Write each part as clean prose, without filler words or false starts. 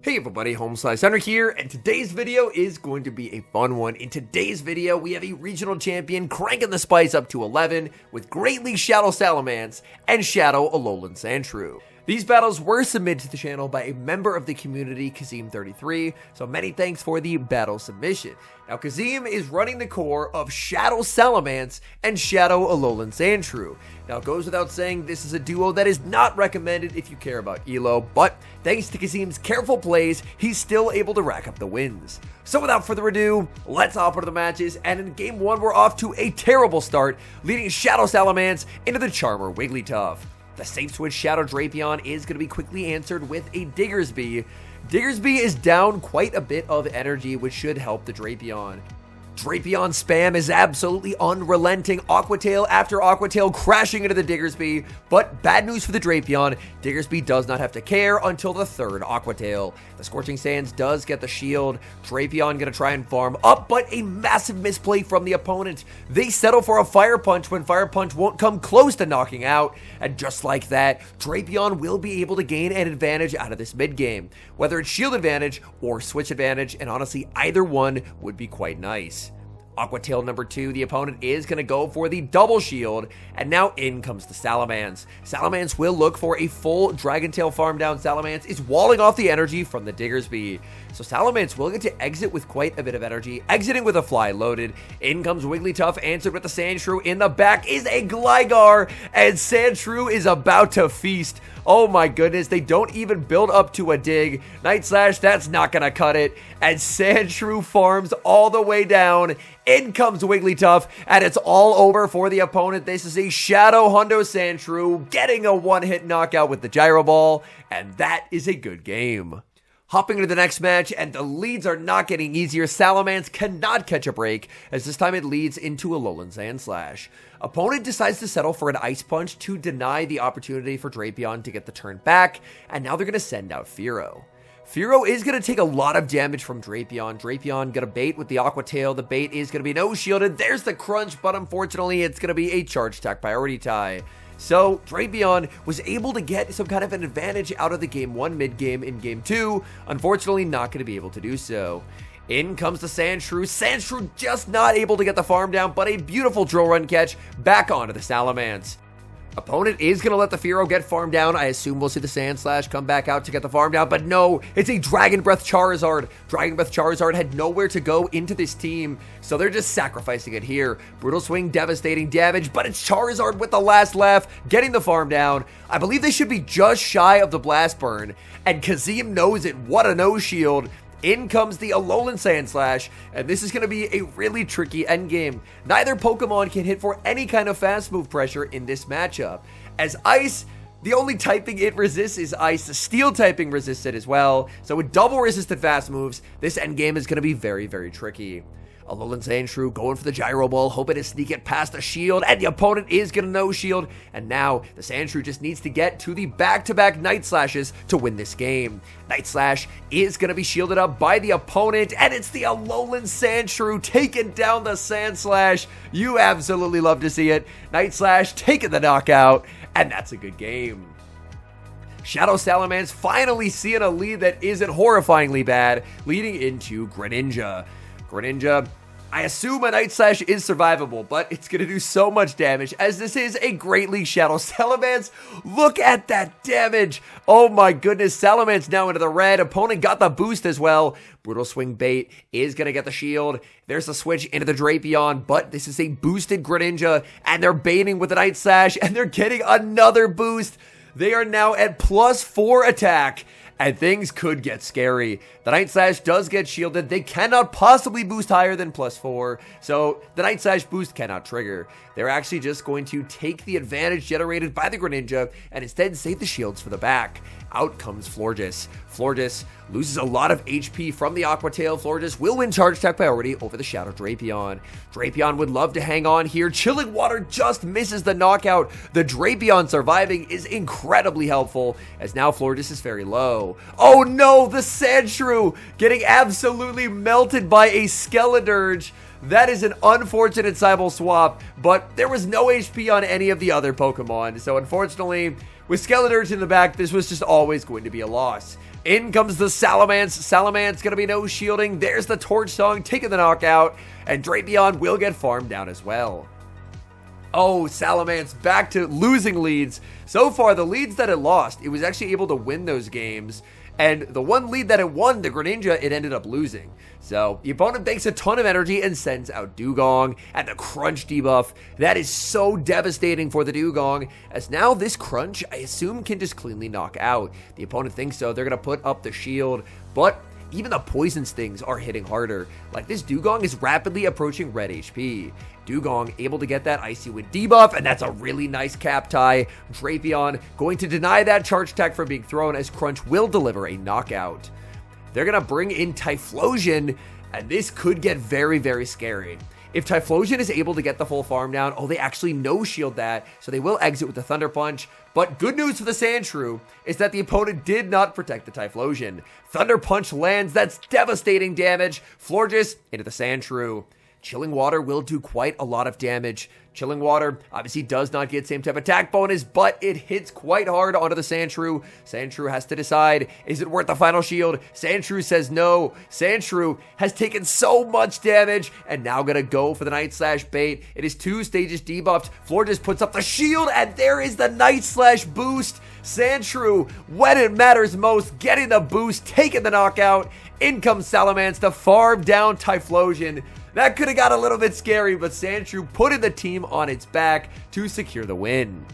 Hey everybody, HomeSliceHenry here, and today's video is going to be a fun one. In today's video, we have a regional champion cranking the spice up to 11 with Great League Shadow Salamence and Shadow Alolan Sandshrew. These battles were submitted to the channel by a member of the community, Kazim33, so many thanks for the battle submission. Now, Kazim is running the core of Shadow Salamence and Shadow Alolan Sandshrew. Now, it goes without saying, this is a duo that is not recommended if you care about Elo, but thanks to Kazim's careful plays, he's still able to rack up the wins. So without further ado, let's hop into the matches, and in Game 1, we're off to a terrible start, leading Shadow Salamence into the Charmer Wigglytuff. The safe switch Shadow Drapion is going to be quickly answered with a Diggersby. Diggersby is down quite a bit of energy, which should help the Drapion. Drapion spam is absolutely unrelenting. Aqua Tail after Aqua Tail crashing into the Diggersby, but bad news for the Drapion. Diggersby does not have to care until the third Aqua Tail. The Scorching Sands does get the shield. Drapion gonna try and farm up, but a massive misplay from the opponent. They settle for a Fire Punch when Fire Punch won't come close to knocking out, and just like that, Drapion will be able to gain an advantage out of this mid game. Whether it's shield advantage or switch advantage, and honestly either one would be quite nice. Aqua Tail number 2, the opponent is going to go for the double shield, and now in comes the Salamence. Salamence will look for a full Dragon Tail farm down. Salamence is walling off the energy from the Diggersby. So Salamence will get to exit with quite a bit of energy, exiting with a fly loaded. In comes Wigglytuff, answered with the Sandshrew. In the back is a Gligar, and Sandshrew is about to feast. Oh my goodness, they don't even build up to a dig. Night Slash, that's not gonna cut it. And Sandshrew farms all the way down. In comes Wigglytuff, and it's all over for the opponent. This is a Shadow Hundo Sandshrew getting a one-hit knockout with the Gyro Ball, and that is a good game. Hopping into the next match, and the leads are not getting easier. Salamence cannot catch a break, as this time it leads into Alolan Sandslash. Opponent decides to settle for an Ice Punch to deny the opportunity for Drapion to get the turn back, and now they're going to send out Fearow. Fearow is going to take a lot of damage from Drapion. Drapion going to bait with the Aqua Tail. The bait is going to be no shielded. There's the crunch, but unfortunately it's going to be a charge attack priority tie. So, Drapion was able to get some kind of an advantage out of the Game 1 mid-game in Game 2, unfortunately not going to be able to do so. In comes the Sandshrew. Sandshrew just not able to get the farm down, but a beautiful drill run catch back onto the Salamence. Opponent is going to let the Fearow get farmed down. I assume we'll see the Sandslash come back out to get the farm down, but no, it's a Dragon Breath Charizard. Dragon Breath Charizard had nowhere to go into this team, so they're just sacrificing it here. Brutal Swing, devastating damage, but it's Charizard with the last laugh, getting the farm down. I believe they should be just shy of the Blast Burn, and Kazim knows it. What a no-shield. In comes the Alolan Sandslash, and this is going to be a really tricky endgame. Neither Pokemon can hit for any kind of fast move pressure in this matchup. As Ice, the only typing it resists is Ice. The Steel typing resists it as well. So with double resisted fast moves, this endgame is going to be very, very tricky. Alolan Sandshrew going for the Gyro Ball, hoping to sneak it past the shield, and the opponent is going to no-shield, and now the Sandshrew just needs to get to the back-to-back Night Slashes to win this game. Night Slash is going to be shielded up by the opponent, and it's the Alolan Sandshrew taking down the Sandslash. You absolutely love to see it. Night Slash taking the knockout, and that's a good game. Shadow Salamence finally seeing a lead that isn't horrifyingly bad, leading into Greninja. Greninja, I assume a Night Slash is survivable, but it's going to do so much damage as this is a Great League Shadow Salamence. Look at that damage. Oh my goodness, Salamence now into the red. Opponent got the boost as well. Brutal Swing bait is going to get the shield. There's the switch into the Drapion, but this is a boosted Greninja, and they're baiting with the Night Slash, and they're getting another boost. They are now at +4 attack. And things could get scary. The Night Slash does get shielded. They cannot possibly boost higher than +4. So the Night Slash boost cannot trigger. They're actually just going to take the advantage generated by the Greninja and instead save the shields for the back. Out comes Florges. Florges loses a lot of HP from the Aqua Tail. Florges will win charge attack priority over the Shadow Drapion. Drapion would love to hang on here. Chilling Water just misses the knockout. The Drapion surviving is incredibly helpful, as now Florges is very low. Oh no, the Sandshrew getting absolutely melted by a Skeledirge. That is an unfortunate Cybele swap, but there was no HP on any of the other Pokemon, so unfortunately, With Skeledirge in the back, this was just always going to be a loss. In comes the Salamence. Salamence gonna be no shielding. There's the Torch Song taking the knockout, and Drapion will get farmed down as well. Oh, Salamence back to losing leads. So far, the leads that it lost, it was actually able to win those games. And the one lead that it won, the Greninja, it ended up losing. So the opponent takes a ton of energy and sends out Dugong and the Crunch debuff. That is so devastating for the Dugong, as now this Crunch, I assume, can just cleanly knock out. The opponent thinks so. They're going to put up the shield, but even the Poison Stings are hitting harder. Like, this Dugong is rapidly approaching red HP. Dugong able to get that Icy Wind debuff, and that's a really nice cap tie. Drapion going to deny that charge attack from being thrown, as Crunch will deliver a knockout. They're going to bring in Typhlosion, and this could get very, very scary. If Typhlosion is able to get the full farm down, oh, they actually no-shield that, so they will exit with the Thunder Punch. But good news for the Sandshrew is that the opponent did not protect the Typhlosion. Thunder Punch lands, that's devastating damage. Florges into the Sandshrew. Chilling Water will do quite a lot of damage. Chilling Water obviously does not get same type attack bonus, but it hits quite hard onto the Sandshrew. Sandshrew has to decide, is it worth the final shield? Sandshrew says no. Sandshrew has taken so much damage and now gonna go for the Night Slash bait. It is 2 stages debuffed. Florges puts up the shield, and there is the Night Slash boost. Sandshrew, when it matters most, getting the boost, taking the knockout. In comes Salamence to farm down Typhlosion. That could have got a little bit scary, but Sandshrew putting the team on its back to secure the win.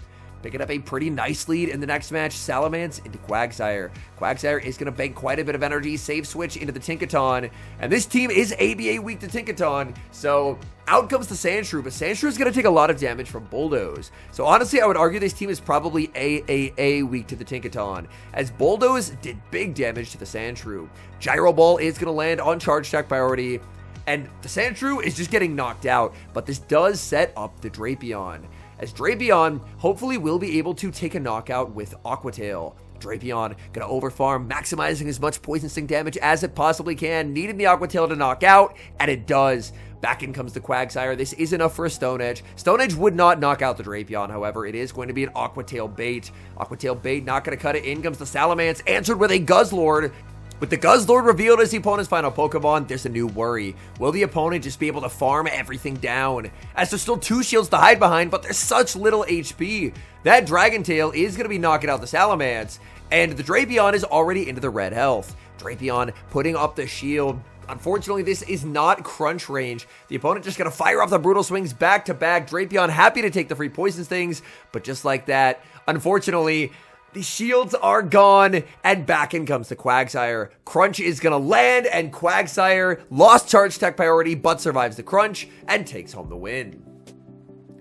Picking up a pretty nice lead in the next match, Salamence into Quagsire. Quagsire is going to bank quite a bit of energy, save switch into the Tinkaton, and this team is ABA weak to Tinkaton, so out comes the Sandshrew, but Sandshrew is going to take a lot of damage from Bulldoze. So honestly, I would argue this team is probably AAA weak to the Tinkaton, as Bulldoze did big damage to the Sandshrew. Gyro Ball is going to land on charge attack priority, and the Sandshrew is just getting knocked out, but this does set up the Drapion, as Drapion hopefully will be able to take a knockout with Aqua Tail. Drapion gonna overfarm, maximizing as much Poison Sting damage as it possibly can, needing the Aqua Tail to knock out, and it does. Back in comes the Quagsire. This is enough for a Stone Edge. Stone Edge would not knock out the Drapion, however. It is going to be an Aqua Tail bait. Aqua Tail bait not gonna cut it. In comes the Salamence, answered with a Guzzlord. With the Guzzlord revealed as the opponent's final Pokemon, there's a new worry. Will the opponent just be able to farm everything down? As there's still 2 shields to hide behind, but there's such little HP. That Dragon Tail is going to be knocking out the Salamence, and the Drapion is already into the red health. Drapion putting up the shield. Unfortunately, this is not crunch range. The opponent just going to fire off the Brutal Swings back to back. Drapion happy to take the free Poison Stings, but just like that, unfortunately, the shields are gone, and back in comes the Quagsire. Crunch is going to land, and Quagsire lost charge attack priority, but survives the crunch and takes home the win.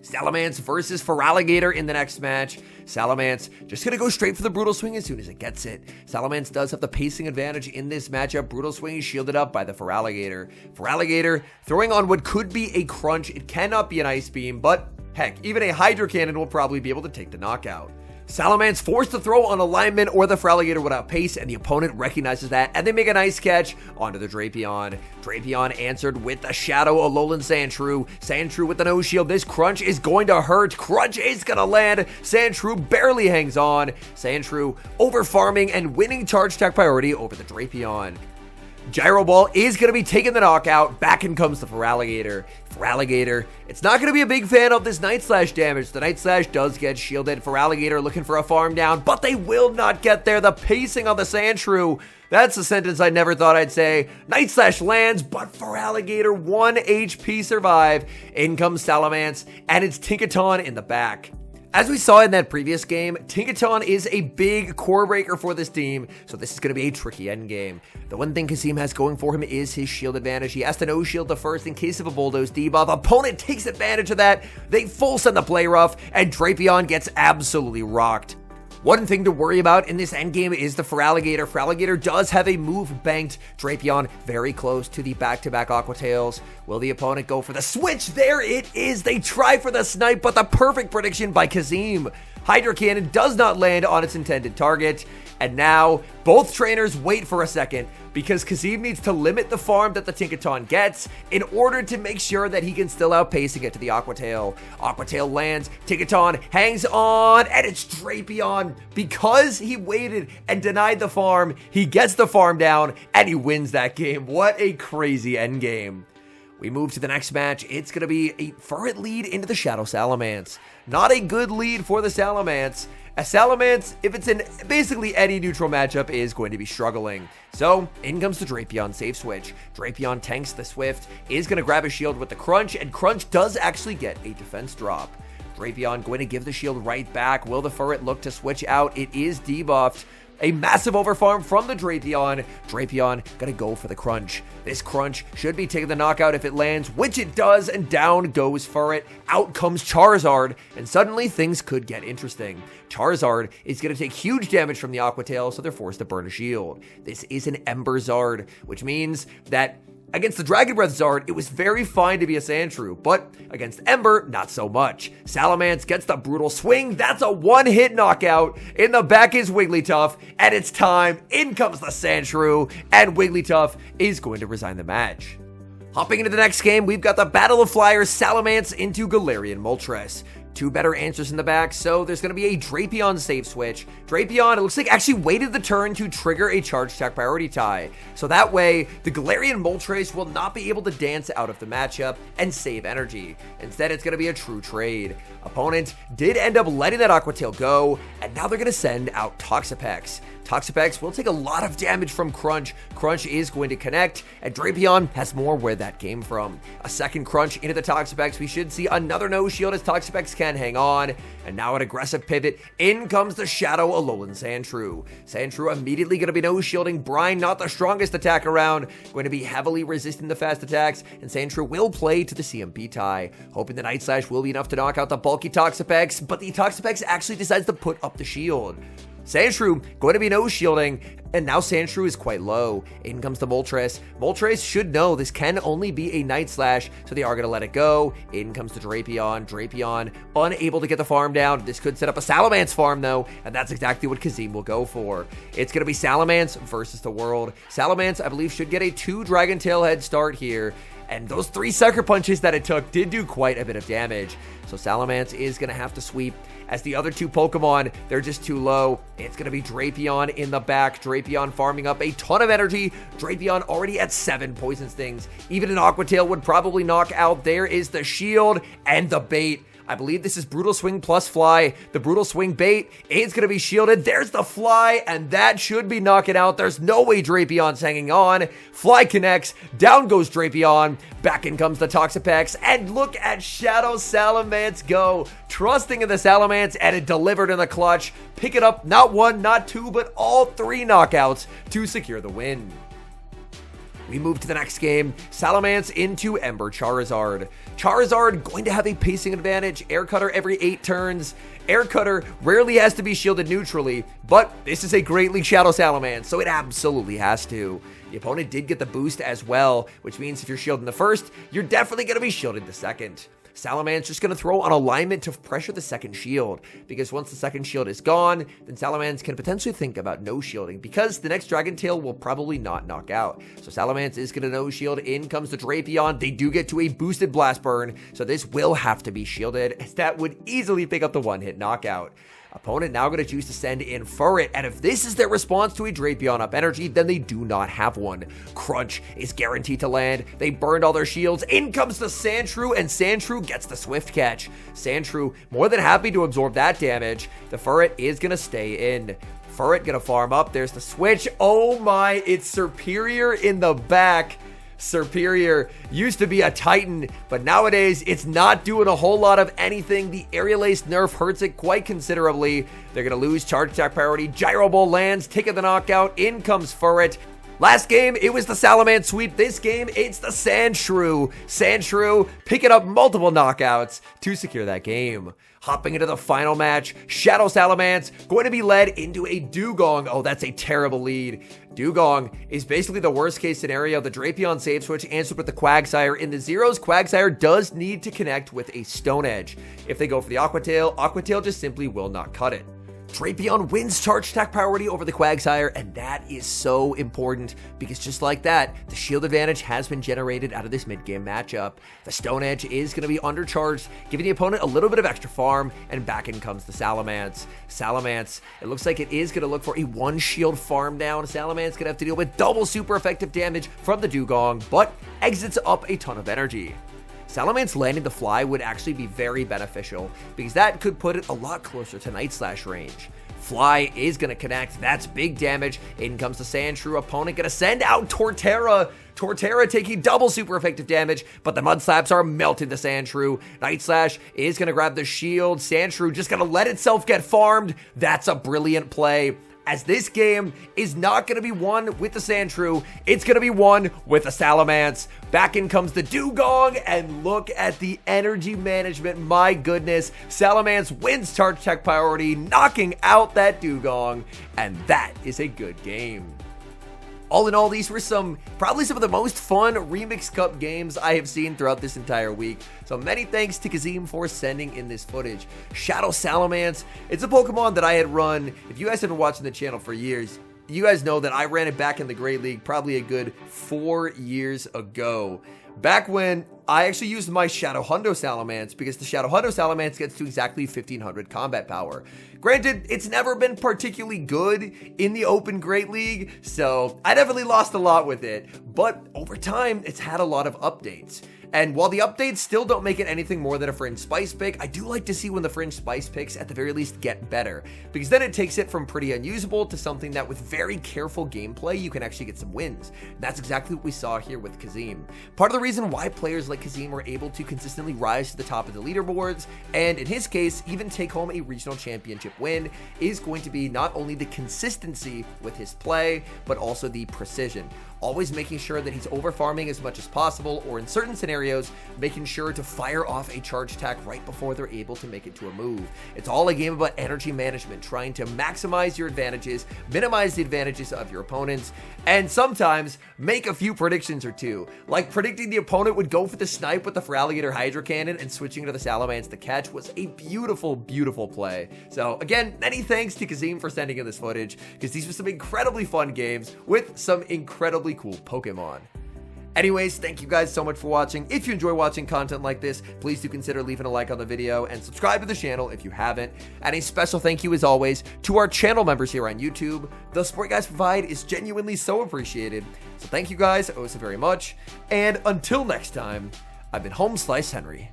Salamence versus Feraligatr in the next match. Salamence just going to go straight for the Brutal Swing as soon as it gets it. Salamence does have the pacing advantage in this matchup. Brutal Swing is shielded up by the Feraligatr. Feraligatr throwing on what could be a crunch. It cannot be an Ice Beam, but heck, even a Hydro Cannon will probably be able to take the knockout. Salamence forced to throw on alignment, or the Feraligatr would outpace, and the opponent recognizes that, and they make a nice catch onto the Drapion. Drapion answered with the Shadow Alolan Sandshrew. Sandshrew with the no shield. This crunch is going to hurt. Crunch is going to land. Sandshrew barely hangs on. Sandshrew over farming and winning charge attack priority over the Drapion. Gyro Ball is going to be taking the knockout. Back in comes the Feraligatr. Feraligatr, it's not going to be a big fan of this Night Slash damage. The Night Slash does get shielded. Feraligatr looking for a farm down, but they will not get there. The pacing on the Sandshrew, that's a sentence I never thought I'd say. Night Slash lands, but Feraligatr 1 HP survive. In comes Salamence, and it's Tinkaton in the back. As we saw in that previous game, Tinkaton is a big core breaker for this team, so this is going to be a tricky endgame. The one thing Kasim has going for him is his shield advantage. He has to no-shield the first in case of a Bulldoze debuff. Opponent takes advantage of that. They full send the play rough, and Drapion gets absolutely rocked. One thing to worry about in this endgame is the Feraligatr. Feraligatr does have a move banked. Drapion very close to the back-to-back Aqua Tails. Will the opponent go for the switch? There it is. They try for the snipe, but the perfect prediction by Kazim. Hydro Cannon does not land on its intended target. And now Both trainers wait for a second because Kazim needs to limit the farm that the Tinkaton gets in order to make sure that he can still outpace and get to the Aqua Tail. Aqua Tail lands, Tinkaton hangs on, and it's Drapion. Because he waited and denied the farm, he gets the farm down, and he wins that game. What a crazy endgame. We move to the next match. It's going to be a Furret lead into the Shadow Salamence. Not a good lead for the Salamence. A Salamence, if it's in basically any neutral matchup, is going to be struggling. So, in comes the Drapion safe switch. Drapion tanks the Swift, is going to grab a shield with the Crunch, and Crunch does actually get a defense drop. Drapion going to give the shield right back. Will the Furret look to switch out? It is debuffed. A massive overfarm from the Drapion. Drapion gonna go for the Crunch. This Crunch should be taking the knockout if it lands, which it does, and down goes Furret. Out comes Charizard, and suddenly things could get interesting. Charizard is gonna take huge damage from the Aqua Tail, so they're forced to burn a shield. This is an Ember Zard, which means that against the Dragon Breath Zard, it was very fine to be a Sandshrew, but against Ember, not so much. Salamence gets the Brutal Swing. That's a one-hit knockout. In the back is Wigglytuff, and it's time. In comes the Sandshrew, and Wigglytuff is going to resign the match. Hopping into the next game, we've got the Battle of Flyers, Salamence into Galarian Moltres. Two better answers in the back, so there's going to be a Drapion safe switch. Drapion, it looks like, actually waited the turn to trigger a charge attack priority tie. So that way, the Galarian Moltres will not be able to dance out of the matchup and save energy. Instead, it's going to be a true trade. Opponent did end up letting that Aqua Tail go, and now they're going to send out Toxapex. Toxapex will take a lot of damage from Crunch. Crunch is going to connect, and Drapion has more where that came from. A second Crunch into the Toxapex. We should see another no shield as Toxapex can hang on, and now an aggressive pivot. In comes the Shadow Alolan Sandshrew. Sandshrew immediately going to be no shielding. Brine, not the strongest attack around, going to be heavily resisting the fast attacks, and Sandshrew will play to the CMP tie, hoping the Night Slash will be enough to knock out the bulky Toxapex, but the Toxapex actually decides to put up the shield. Sandshrew going to be no shielding, and now Sandshrew is quite low. In comes the Moltres. Moltres should know this can only be a Night Slash, so they are going to let it go. In comes the Drapion. Drapion unable to get the farm down. This could set up a Salamence farm, though, and that's exactly what Kazim will go for. It's going to be Salamence versus the world. Salamence, I believe, should get a 2 Dragon Tail head start here, and those 3 Sucker Punches that it took did do quite a bit of damage. So Salamence is going to have to sweep. As the other 2 Pokemon, they're just too low. It's going to be Drapion in the back. Drapion farming up a ton of energy. Drapion already at 7 Poison Stings. Even an Aqua Tail would probably knock out. There is the shield and the bait. I believe this is Brutal Swing plus Fly. The Brutal Swing bait is going to be shielded. There's the Fly, and that should be knocking out. There's no way Drapion's hanging on. Fly connects. Down goes Drapion. Back in comes the Toxapex. And look at Shadow Salamence go. Trusting in the Salamence, and it delivered in the clutch. Pick it up, not 1, not 2, but all 3 knockouts to secure the win. We move to the next game. Salamence into Ember Charizard. Charizard going to have a pacing advantage. Air Cutter every 8 turns. Air Cutter rarely has to be shielded neutrally, but this is a Great League Shadow Salamence, so it absolutely has to. The opponent did get the boost as well, which means if you're shielding the first, you're definitely going to be shielded the second. Salamence just going to throw on alignment to pressure the second shield, because once the second shield is gone, then Salamence can potentially think about no shielding, because the next Dragon Tail will probably not knock out. So Salamence is going to no shield. In comes the Drapion. They do get to a boosted Blast Burn, so this will have to be shielded, as that would easily pick up the one-hit knockout. Opponent now going to choose to send in Furret, and if this is their response to a Drapion up energy, then they do not have one. Crunch is guaranteed to land. They burned all their shields. In comes the Sandshrew, and Sandshrew gets the Swift Catch. Sandshrew more than happy to absorb that damage. The Furret is going to stay in. Furret going to farm up. There's the switch. Oh my, it's Superior in the back. Superior used to be a Titan, but nowadays it's not doing a whole lot of anything. The Aerial Ace nerf hurts it quite considerably. They're going to lose charge attack priority. Gyro Ball lands, taking the knockout. In comes Furret. Last game, it was the Salamence sweep. This game, it's the Sandshrew. Sandshrew picking up multiple knockouts to secure that game. Hopping into the final match, Shadow Salamence going to be led into a Dugong. Oh, that's a terrible lead. Dugong is basically the worst case scenario. The Drapion save switch answered with the Quagsire. In the Zeros, Quagsire does need to connect with a Stone Edge. If they go for the Aqua Tail just simply will not cut it. Drapion wins charge attack priority over the Quagsire, and that is so important because just like that, the shield advantage has been generated out of this mid-game matchup. The Stone Edge is going to be undercharged, giving the opponent a little bit of extra farm, and back in comes the Salamence. Salamence, it looks like it is going to look for a one shield farm down. Salamence going to have to deal with double super effective damage from the Dugong, but exits up a ton of energy. Salamence landing the fly would actually be very beneficial because that could put it a lot closer to Night Slash range. Fly is going to connect. That's big damage. In comes the Sandshrew. Opponent going to send out Torterra. Torterra taking double super effective damage, but the Mud Slaps are melting the Sandshrew. Night Slash is going to grab the shield. Sandshrew just going to let itself get farmed. That's a brilliant play, as this game is not going to be won with the Sandshrew, it's going to be won with a Salamence. Back in comes the Dugong, and look at the energy management. My goodness, Salamence wins charge attack priority, knocking out that Dugong, and that is a good game. All in all, these were probably some of the most fun Remix Cup games I have seen throughout this entire week. So many thanks to Kazim for sending in this footage. Shadow Salamence, it's a Pokemon that I had run. If you guys have been watching the channel for years, you guys know that I ran it back in the Great League probably a good 4 years ago. Back when I actually used my Shadow Hundo Salamence because the Shadow Hundo Salamence gets to exactly 1500 combat power. Granted, it's never been particularly good in the Open Great League, so I definitely lost a lot with it, but over time, it's had a lot of updates. And while the updates still don't make it anything more than a Fringe Spice pick, I do like to see when the Fringe Spice picks at the very least get better, because then it takes it from pretty unusable to something that with very careful gameplay, you can actually get some wins. And that's exactly what we saw here with Kazim. Part of the reason why players like Kazim were able to consistently rise to the top of the leaderboards, and in his case, even take home a regional championship win, is going to be not only the consistency with his play, but also the precision. Always making sure that he's over farming as much as possible, or in certain scenarios, making sure to fire off a charge attack right before they're able to make it to a move. It's all a game about energy management, trying to maximize your advantages, minimize the advantages of your opponents, and sometimes make a few predictions or two, like predicting the opponent would go for the snipe with the Feraligatr Hydro Cannon and switching to the Salamence to catch was a beautiful, beautiful play. So again, many thanks to Kazim for sending in this footage, because these were some incredibly fun games with some incredibly cool Pokemon. Anyways, thank you guys so much for watching. If you enjoy watching content like this, please do consider leaving a like on the video and subscribe to the channel if you haven't. And a special thank you as always to our channel members here on YouTube. The support you guys provide is genuinely so appreciated. So thank you guys oh so very much. And until next time, I've been HomeSliceHenry.